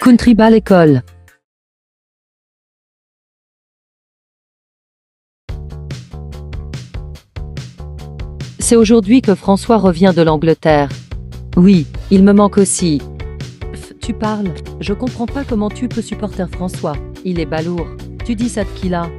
Country Ball École. C'est aujourd'hui que François revient de l'Angleterre. Oui, il me manque aussi. Tu parles? Je comprends pas comment tu peux supporter François. Il est balourd. Tu dis ça de qui là?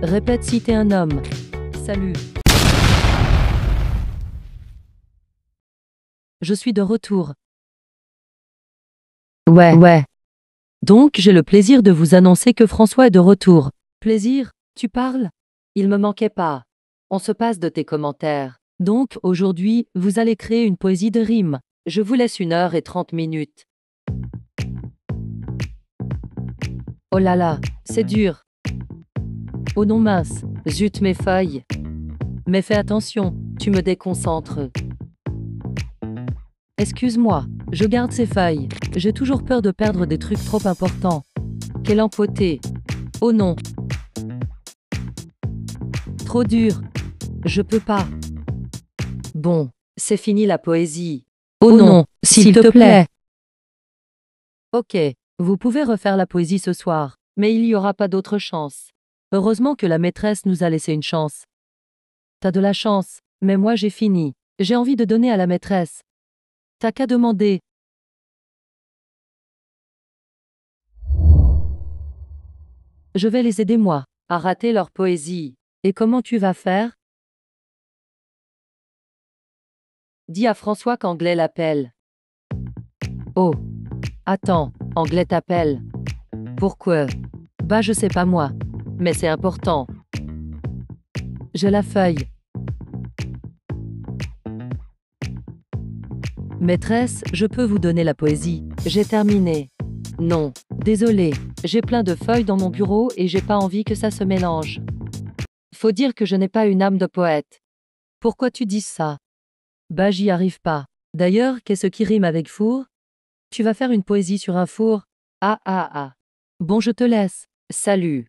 Répète si t'es un homme. Salut. Je suis de retour. Ouais. Donc, j'ai le plaisir de vous annoncer que François est de retour. Plaisir? Tu parles? Il me manquait pas. On se passe de tes commentaires. Donc, aujourd'hui, vous allez créer une poésie de rime. Je vous laisse 1h30. Oh là là, c'est dur. Oh non mince, zut mes feuilles. Mais fais attention, tu me déconcentres. Excuse-moi, je garde ces feuilles. J'ai toujours peur de perdre des trucs trop importants. Quelle empoté. Oh non. Trop dur. Je peux pas. Bon, c'est fini la poésie. Oh non, s'il te plaît. Ok, vous pouvez refaire la poésie ce soir, mais il n'y aura pas d'autre chance. Heureusement que la maîtresse nous a laissé une chance. T'as de la chance, mais moi j'ai fini. J'ai envie de donner à la maîtresse. T'as qu'à demander. Je vais les aider moi, à rater leur poésie. Et comment tu vas faire? Dis à François qu'Anglais l'appelle. Oh. Attends, Anglais t'appelle. Pourquoi? Bah je sais pas moi. Mais c'est important. J'ai la feuille. Maîtresse, je peux vous donner la poésie. J'ai terminé. Non, désolé, j'ai plein de feuilles dans mon bureau et j'ai pas envie que ça se mélange. Faut dire que je n'ai pas une âme de poète. Pourquoi tu dis ça? Bah j'y arrive pas. D'ailleurs, qu'est-ce qui rime avec four? Tu vas faire une poésie sur un four? Ah. Bon je te laisse. Salut.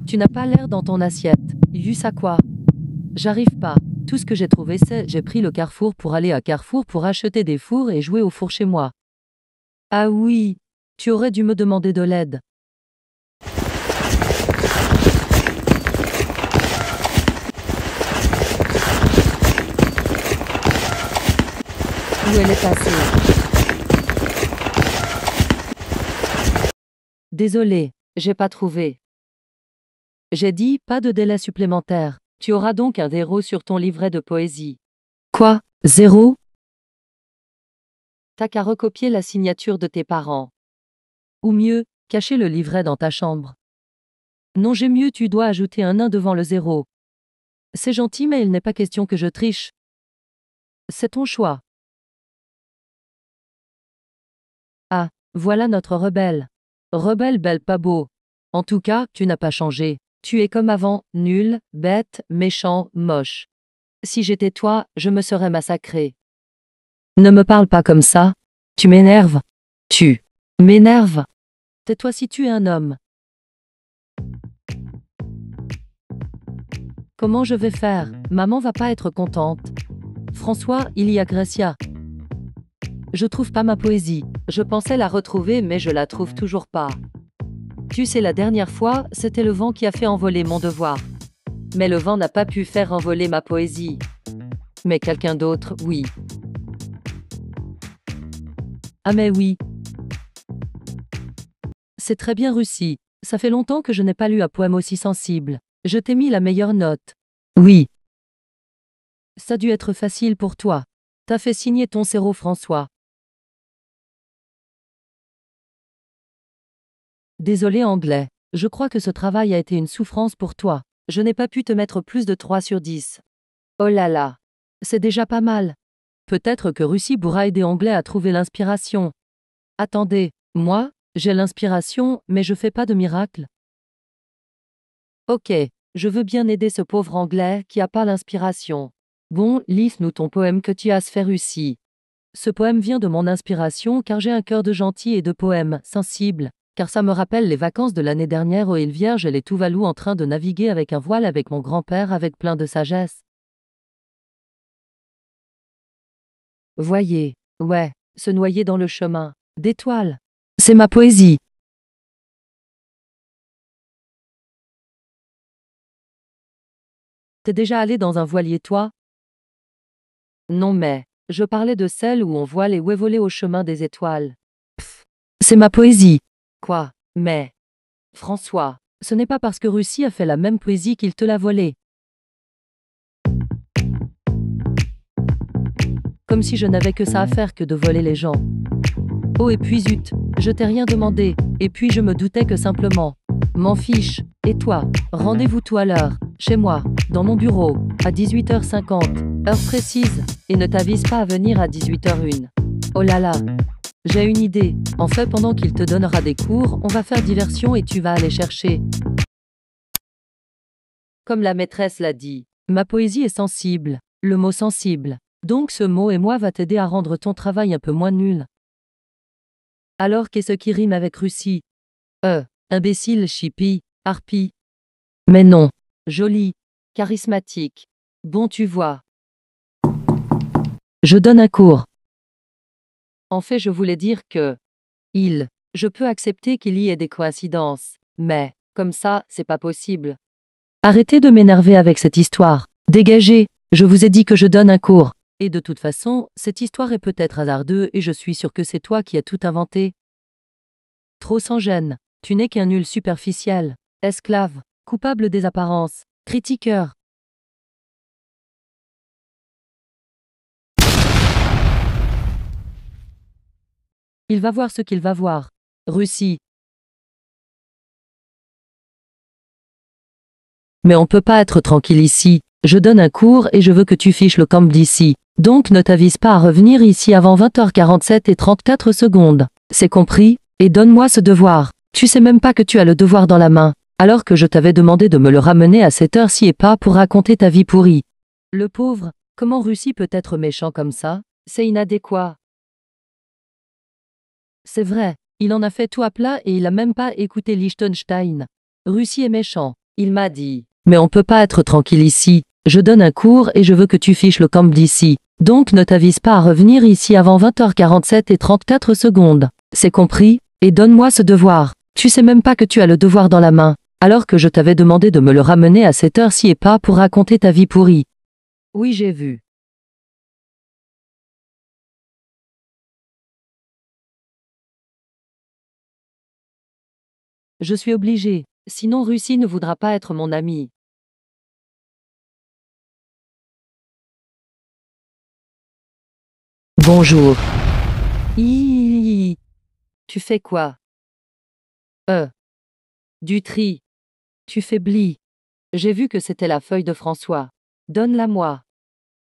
Tu n'as pas l'air dans ton assiette. Yus à quoi? J'arrive pas. Tout ce que j'ai trouvé c'est, j'ai pris le Carrefour pour aller à Carrefour pour acheter des fours et jouer au four chez moi. Ah oui, tu aurais dû me demander de l'aide. Où elle est passée? Désolé, j'ai pas trouvé. J'ai dit, pas de délai supplémentaire. Tu auras donc un 0 sur ton livret de poésie. Quoi? 0? T'as qu'à recopier la signature de tes parents. Ou mieux, cacher le livret dans ta chambre. Non, j'ai mieux, tu dois ajouter un 1 devant le 0. C'est gentil, mais il n'est pas question que je triche. C'est ton choix. Ah, voilà notre rebelle. Rebelle belle pas beau. En tout cas, tu n'as pas changé. Tu es comme avant, nul, bête, méchant, moche. Si j'étais toi, je me serais massacré. Ne me parle pas comme ça. Tu m'énerves. Tu m'énerves. Tais-toi si tu es un homme. Comment je vais faire? Maman va pas être contente. François, il y a Gracia. Je trouve pas ma poésie. Je pensais la retrouver mais je la trouve toujours pas. Tu sais, la dernière fois, c'était le vent qui a fait envoler mon devoir. Mais le vent n'a pas pu faire envoler ma poésie. Mais quelqu'un d'autre, oui. Ah mais oui. C'est très bien réussi. Ça fait longtemps que je n'ai pas lu un poème aussi sensible. Je t'ai mis la meilleure note. Oui. Ça a dû être facile pour toi. T'as fait signer ton séro François. Désolé Anglais. Je crois que ce travail a été une souffrance pour toi. Je n'ai pas pu te mettre plus de 3 sur 10. Oh là là. C'est déjà pas mal. Peut-être que Russie pourra aider Anglais à trouver l'inspiration. Attendez, moi, j'ai l'inspiration, mais je fais pas de miracle. Ok, je veux bien aider ce pauvre Anglais qui a pas l'inspiration. Bon, lis-nous ton poème que tu as fait ici. Ce poème vient de mon inspiration car j'ai un cœur de gentil et de poème sensible. car ça me rappelle les vacances de l'année dernière aux îles Vierges et les Tuvalu en train de naviguer avec un voile avec mon grand-père avec plein de sagesse. Voyez, ouais, se noyer dans le chemin d'étoiles. C'est ma poésie. T'es déjà allé dans un voilier toi? Non mais, je parlais de celle où on voile et où est volé au chemin des étoiles. Pff, c'est ma poésie. Quoi? Mais, François, ce n'est pas parce que Russie a fait la même poésie qu'il te l'a volée. Comme si je n'avais que ça à faire que de voler les gens. Oh et puis zut, je t'ai rien demandé, et puis je me doutais que simplement. M'en fiche, et toi, rendez-vous tout à l'heure, chez moi, dans mon bureau, à 18h50, heure précise, et ne t'avise pas à venir à 18h01. Oh là là. J'ai une idée, en fait pendant qu'il te donnera des cours, on va faire diversion et tu vas aller chercher. Comme la maîtresse l'a dit, ma poésie est sensible, le mot sensible. Donc ce mot et moi va t'aider à rendre ton travail un peu moins nul. Alors qu'est-ce qui rime avec Russie? Imbécile, chippie, harpie. Mais non, joli, charismatique. Bon tu vois. Je donne un cours. En fait je voulais dire que... Je peux accepter qu'il y ait des coïncidences, mais, comme ça, c'est pas possible. Arrêtez de m'énerver avec cette histoire. Dégagez, je vous ai dit que je donne un cours. Et de toute façon, cette histoire est peut-être hasardeuse et je suis sûr que c'est toi qui as tout inventé. Trop sans gêne, tu n'es qu'un nul superficiel, esclave, coupable des apparences, critiqueur. Il va voir ce qu'il va voir. Russie. Mais on peut pas être tranquille ici. Je donne un cours et je veux que tu fiches le camp d'ici. Donc ne t'avise pas à revenir ici avant 20h47 et 34 secondes. C'est compris? Et donne-moi ce devoir. Tu sais même pas que tu as le devoir dans la main, alors que je t'avais demandé de me le ramener à cette heure-ci et pas pour raconter ta vie pourrie. Le pauvre, comment Russie peut être méchant comme ça? C'est inadéquat. C'est vrai, il en a fait tout à plat et il a même pas écouté Liechtenstein. Russie est méchant. Il m'a dit. Mais on peut pas être tranquille ici. Je donne un cours et je veux que tu fiches le camp d'ici. Donc ne t'avise pas à revenir ici avant 20h47 et 34 secondes. C'est compris? Et donne-moi ce devoir. Tu sais même pas que tu as le devoir dans la main, alors que je t'avais demandé de me le ramener à cette heure-ci et pas pour raconter ta vie pourrie. Oui, j'ai vu. Je suis obligé, sinon Russie ne voudra pas être mon ami. Bonjour. Hihihi. Tu fais quoi? Du tri. Tu faiblis. J'ai vu que c'était la feuille de François. Donne-la-moi.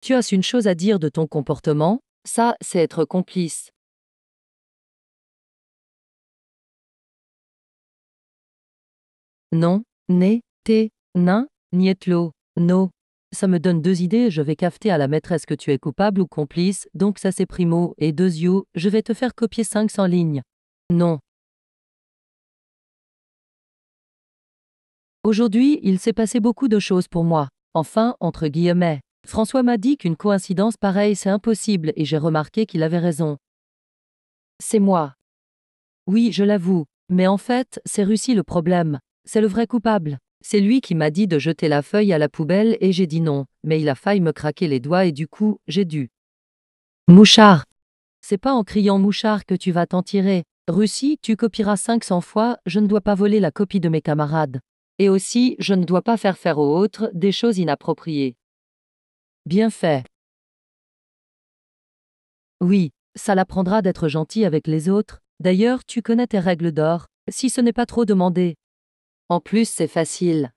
Tu as une chose à dire de ton comportement, ça, c'est être complice. Non, né, té, nain, nietlo, no. Ça me donne deux idées, je vais cafeter à la maîtresse que tu es coupable ou complice, donc ça c'est primo, et deuxio, je vais te faire copier 500 lignes. Non. Aujourd'hui, il s'est passé beaucoup de choses pour moi. Enfin, entre guillemets. François m'a dit qu'une coïncidence pareille c'est impossible et j'ai remarqué qu'il avait raison. C'est moi. Oui, je l'avoue. Mais en fait, c'est Russie le problème. C'est le vrai coupable. C'est lui qui m'a dit de jeter la feuille à la poubelle et j'ai dit non, mais il a failli me craquer les doigts et du coup, j'ai dû. Mouchard. C'est pas en criant mouchard que tu vas t'en tirer. Russie, tu copieras 500 fois, je ne dois pas voler la copie de mes camarades. Et aussi, je ne dois pas faire aux autres des choses inappropriées. Bien fait. Oui, ça l'apprendra d'être gentil avec les autres. D'ailleurs, tu connais tes règles d'or, si ce n'est pas trop demandé. En plus, c'est facile.